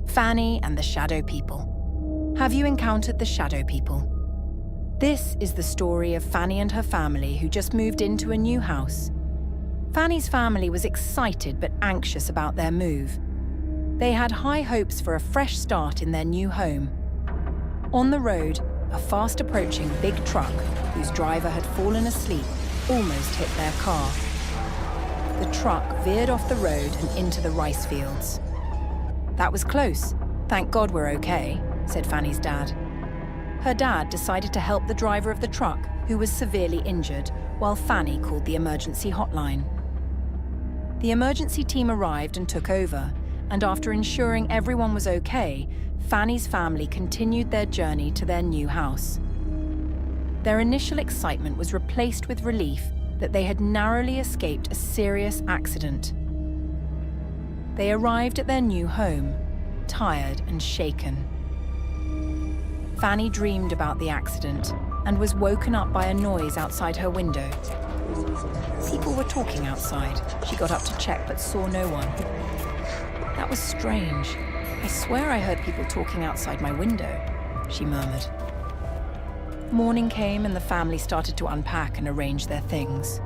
Fanny and the Shadow People. Have you encountered the Shadow People? This is the story of Fanny and her family who just moved into a new house. Fanny's family was excited but anxious about their move. They had high hopes for a fresh start in their new home. On the road, a fast-approaching big truck, whose driver had fallen asleep, almost hit their car. The truck veered off the road and into the rice fields. "That was close. Thank God we're okay," said Fanny's dad. Her dad decided to help the driver of the truck, who was severely injured, while Fanny called the emergency hotline. The emergency team arrived and took over, and after ensuring everyone was okay, Fanny's family continued their journey to their new house. Their initial excitement was replaced with relief that they had narrowly escaped a serious accident. They arrived at their new home, tired and shaken. Fanny dreamed about the accident and was woken up by a noise outside her window. People were talking outside. She got up to check but saw no one. "That was strange. I swear I heard people talking outside my window," she murmured. Morning came and the family started to unpack and arrange their things.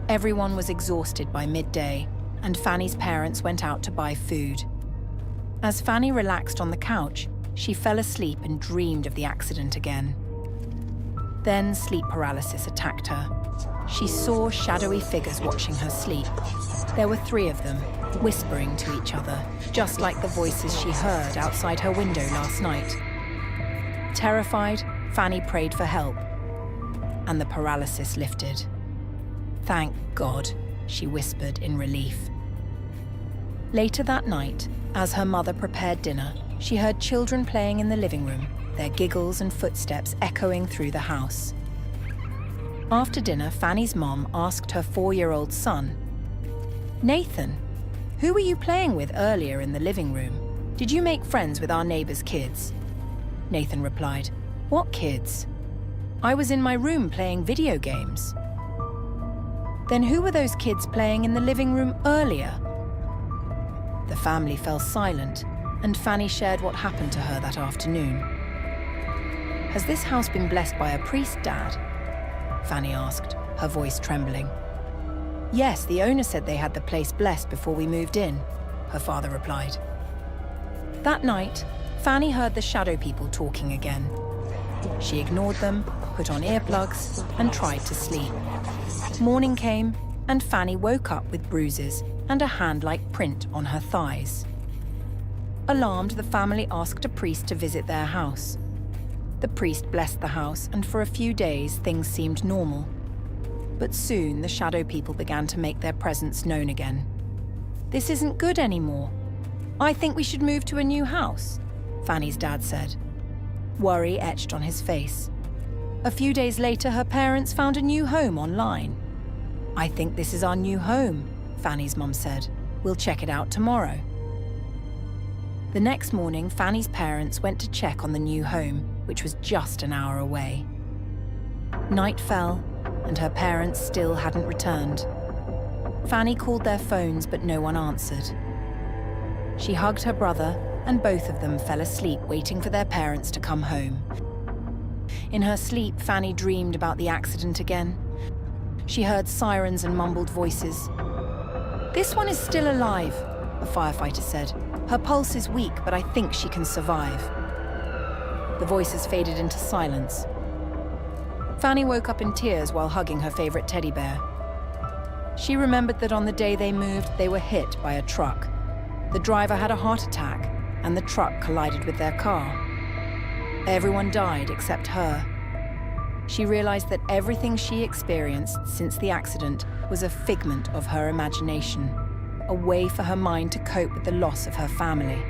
Everyone was exhausted by midday, and Fanny's parents went out to buy food. As Fanny relaxed on the couch, she fell asleep and dreamed of the accident again. Then sleep paralysis attacked her. She saw shadowy figures watching her sleep. There were 3 of them, whispering to each other, just like the voices she heard outside her window last night. Terrified, Fanny prayed for help, and the paralysis lifted. "Thank God," she whispered in relief. Later that night, as her mother prepared dinner, she heard children playing in the living room, their giggles and footsteps echoing through the house. After dinner, Fanny's mom asked her 4-year-old son, "Nathan, who were you playing with earlier in the living room? Did you make friends with our neighbor's kids?" Nathan replied, "What kids? I was in my room playing video games." "Then who were those kids playing in the living room earlier?" The family fell silent, and Fanny shared what happened to her that afternoon. "Has this house been blessed by a priest, Dad?" Fanny asked, her voice trembling. "Yes, the owner said they had the place blessed before we moved in," her father replied. That night, Fanny heard the Shadow People talking again. She ignored them, put on earplugs, and tried to sleep. Morning came, and Fanny woke up with bruises and a hand-like print on her thighs. Alarmed, the family asked a priest to visit their house. The priest blessed the house, and for a few days things seemed normal. But soon the Shadow People began to make their presence known again. "This isn't good anymore. I think we should move to a new house," Fanny's dad said. Worry etched on his face. A few days later, her parents found a new home online. "I think this is our new home," Fanny's mum said. "We'll check it out tomorrow." The next morning, Fanny's parents went to check on the new home, which was just an hour away. Night fell, and her parents still hadn't returned. Fanny called their phones, but no one answered. She hugged her brother, and both of them fell asleep waiting for their parents to come home. In her sleep, Fanny dreamed about the accident again. She heard sirens and mumbled voices. "This one is still alive," a firefighter said. "Her pulse is weak, but I think she can survive." The voices faded into silence. Fanny woke up in tears while hugging her favorite teddy bear. She remembered that on the day they moved, they were hit by a truck. The driver had a heart attack, and the truck collided with their car. Everyone died except her. She realized that everything she experienced since the accident was a figment of her imagination, a way for her mind to cope with the loss of her family.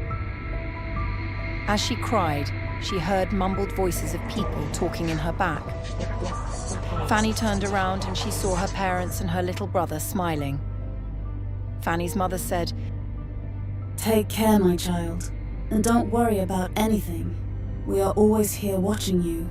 As she cried, she heard mumbled voices of people talking in her back. Fanny turned around and she saw her parents and her little brother smiling. Fanny's mother said, "Take care, my child, and don't worry about anything. We are always here watching you."